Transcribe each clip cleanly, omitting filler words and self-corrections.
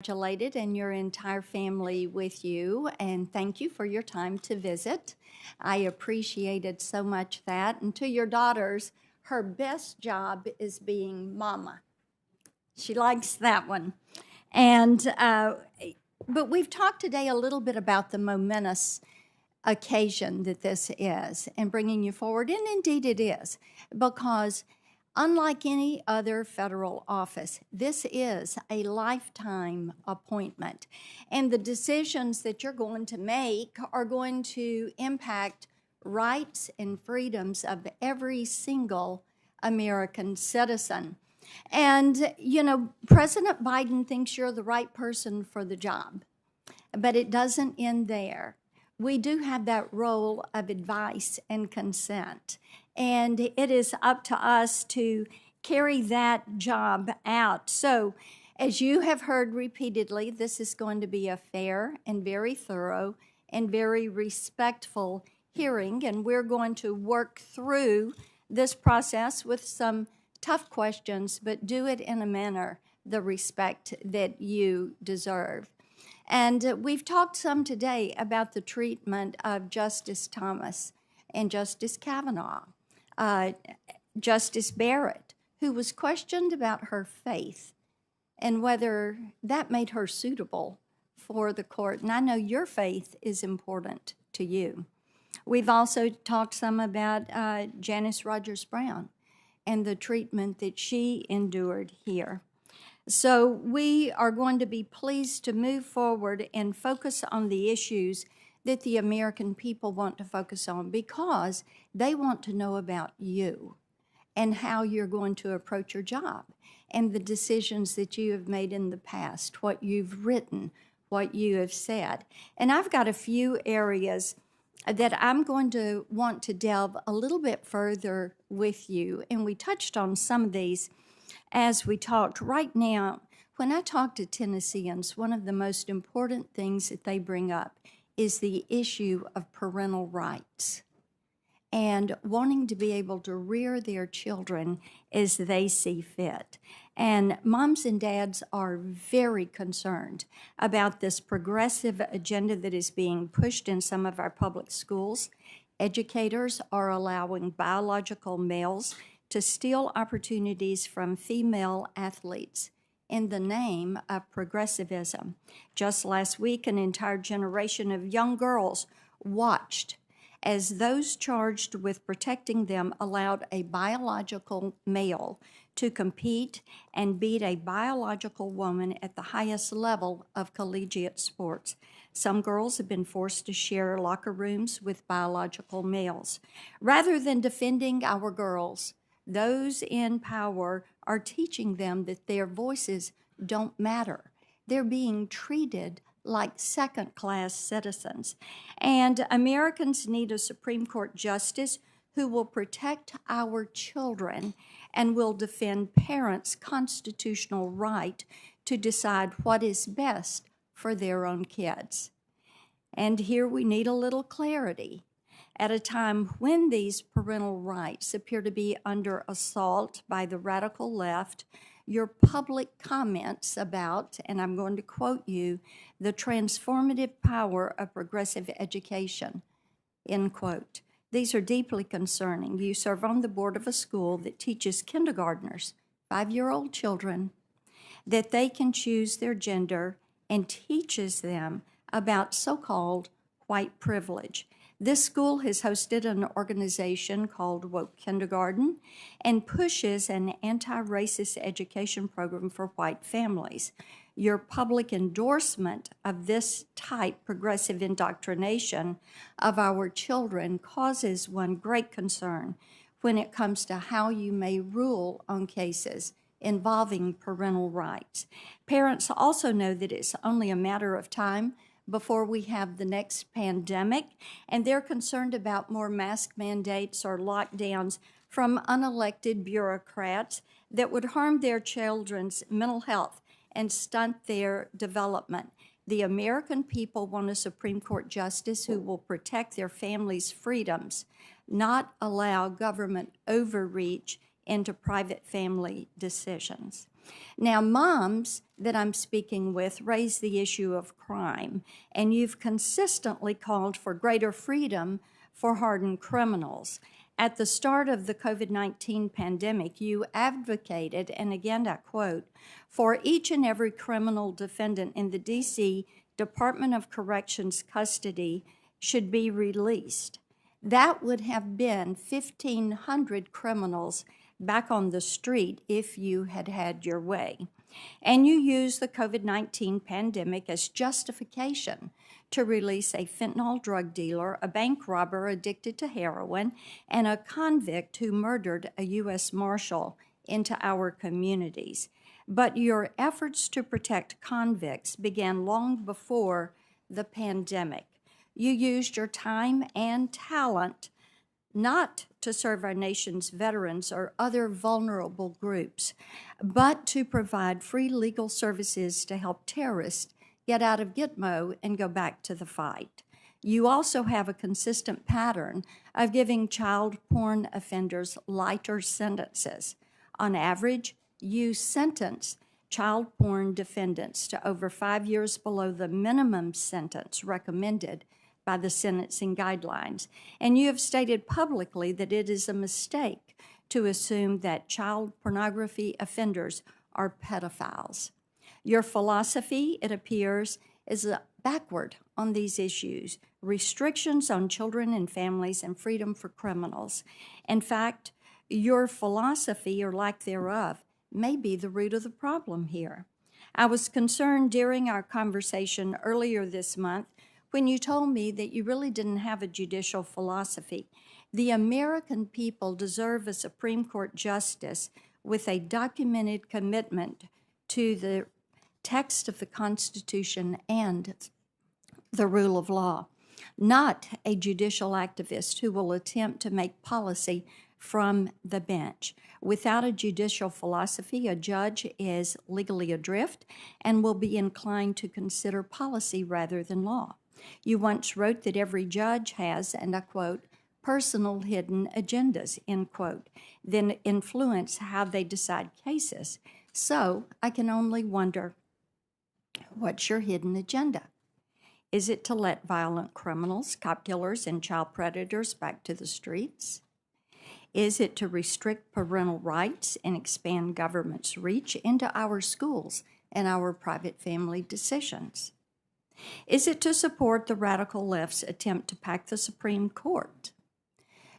Congratulated and your entire family with you, and thank you for your time to visit. I appreciated so much that. And to your daughters, her best job is being mama. She likes that one. And but we've talked today a little bit about the momentous occasion that this is and bringing you forward, and indeed it is, because unlike any other federal office, this is a lifetime appointment. And the decisions that you're going to make are going to impact rights and freedoms of every single American citizen. And, President Biden thinks you're the right person for the job, but it doesn't end there. We do have that role of advice and consent, and it is up to us to carry that job out. So, as you have heard repeatedly, this is going to be a fair and very thorough and very respectful hearing, and we're going to work through this process with some tough questions, but do it in a manner, the respect that you deserve. And we've talked some today about the treatment of Justice Thomas and Justice Kavanaugh, Justice Barrett, who was questioned about her faith and whether that made her suitable for the court. And I know your faith is important to you. We've also talked some about Janice Rogers Brown and the treatment that she endured here. So we are going to be pleased to move forward and focus on the issues that the American people want to focus on, because they want to know about you and how you're going to approach your job and the decisions that you have made in the past, what you've written, what you have said. And I've got a few areas that I'm going to want to delve a little bit further with you. And we touched on some of these as we talked. Right now, when I talk to Tennesseans, one of the most important things that they bring up is the issue of parental rights and wanting to be able to rear their children as they see fit. And moms and dads are very concerned about this progressive agenda that is being pushed in some of our public schools. Educators are allowing biological males to steal opportunities from female athletes in the name of progressivism. Just last week, an entire generation of young girls watched as those charged with protecting them allowed a biological male to compete and beat a biological woman at the highest level of collegiate sports. Some girls have been forced to share locker rooms with biological males. Rather than defending our girls, those in power are teaching them that their voices don't matter. They're being treated like second-class citizens. And Americans need a Supreme Court justice who will protect our children and will defend parents' constitutional right to decide what is best for their own kids. And here we need a little clarity. At a time when these parental rights appear to be under assault by the radical left, your public comments about, and I'm going to quote you, the transformative power of progressive education, end quote. These are deeply concerning. You serve on the board of a school that teaches kindergartners, 5-year-old children, that they can choose their gender and teaches them about so-called white privilege. This school has hosted an organization called Woke Kindergarten and pushes an anti-racist education program for white families. Your public endorsement of this type progressive indoctrination of our children causes one great concern when it comes to how you may rule on cases involving parental rights. Parents also know that it's only a matter of time before we have the next pandemic, and they're concerned about more mask mandates or lockdowns from unelected bureaucrats that would harm their children's mental health and stunt their development. The American people want a Supreme Court justice who will protect their families' freedoms, not allow government overreach into private family decisions. Now, moms that I'm speaking with raise the issue of crime, and you've consistently called for greater freedom for hardened criminals. At the start of the COVID-19 pandemic, you advocated, and again I quote, for each and every criminal defendant in the D.C. Department of Corrections custody should be released. That would have been 1,500 criminals back on the street if you had had your way. And you used the COVID-19 pandemic as justification to release a fentanyl drug dealer, a bank robber addicted to heroin, and a convict who murdered a U.S. Marshal into our communities. But your efforts to protect convicts began long before the pandemic. You used your time and talent not to serve our nation's veterans or other vulnerable groups, but to provide free legal services to help terrorists get out of Gitmo and go back to the fight. You also have a consistent pattern of giving child porn offenders lighter sentences. On average, you sentence child porn defendants to over 5 years below the minimum sentence recommended by the sentencing guidelines. And you have stated publicly that it is a mistake to assume that child pornography offenders are pedophiles. Your philosophy, it appears, is backward on these issues, restrictions on children and families and freedom for criminals. In fact, your philosophy, or lack thereof, may be the root of the problem here. I was concerned during our conversation earlier this month when you told me that you really didn't have a judicial philosophy. The American people deserve a Supreme Court justice with a documented commitment to the text of the Constitution and the rule of law, not a judicial activist who will attempt to make policy from the bench. Without a judicial philosophy, a judge is legally adrift and will be inclined to consider policy rather than law. You once wrote that every judge has, and I quote, personal hidden agendas, end quote, then influence how they decide cases. So I can only wonder, what's your hidden agenda? Is it to let violent criminals, cop killers, and child predators back to the streets? Is it to restrict parental rights and expand government's reach into our schools and our private family decisions? Is it to support the radical left's attempt to pack the Supreme Court?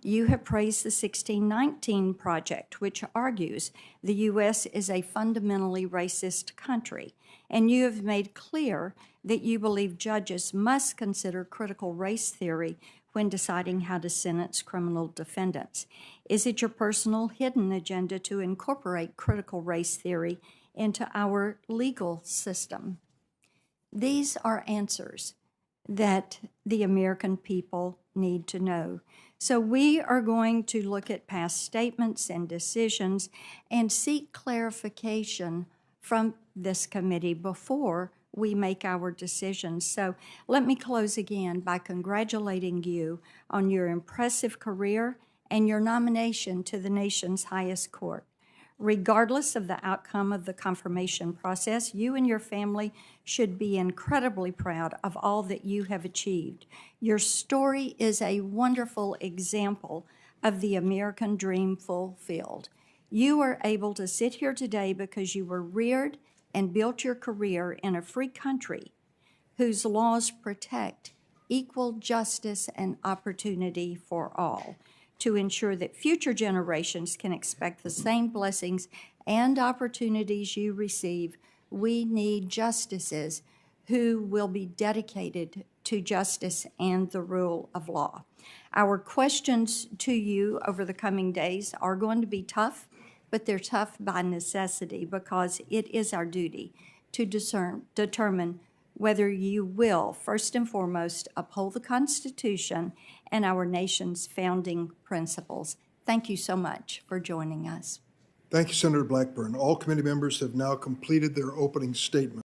You have praised the 1619 Project, which argues the U.S. is a fundamentally racist country, and you have made clear that you believe judges must consider critical race theory when deciding how to sentence criminal defendants. Is it your personal hidden agenda to incorporate critical race theory into our legal system? These are answers that the American people need to know. So we are going to look at past statements and decisions and seek clarification from this committee before we make our decisions. So let me close again by congratulating you on your impressive career and your nomination to the nation's highest court. Regardless of the outcome of the confirmation process, you and your family should be incredibly proud of all that you have achieved. Your story is a wonderful example of the American dream fulfilled. You are able to sit here today because you were reared and built your career in a free country whose laws protect equal justice and opportunity for all, to ensure that future generations can expect the same blessings and opportunities you receive. We need justices who will be dedicated to justice and the rule of law. Our questions to you over the coming days are going to be tough, but they're tough by necessity because it is our duty to determine whether you will, first and foremost, uphold the Constitution and our nation's founding principles. Thank you so much for joining us. Thank you, Senator Blackburn. All committee members have now completed their opening statement.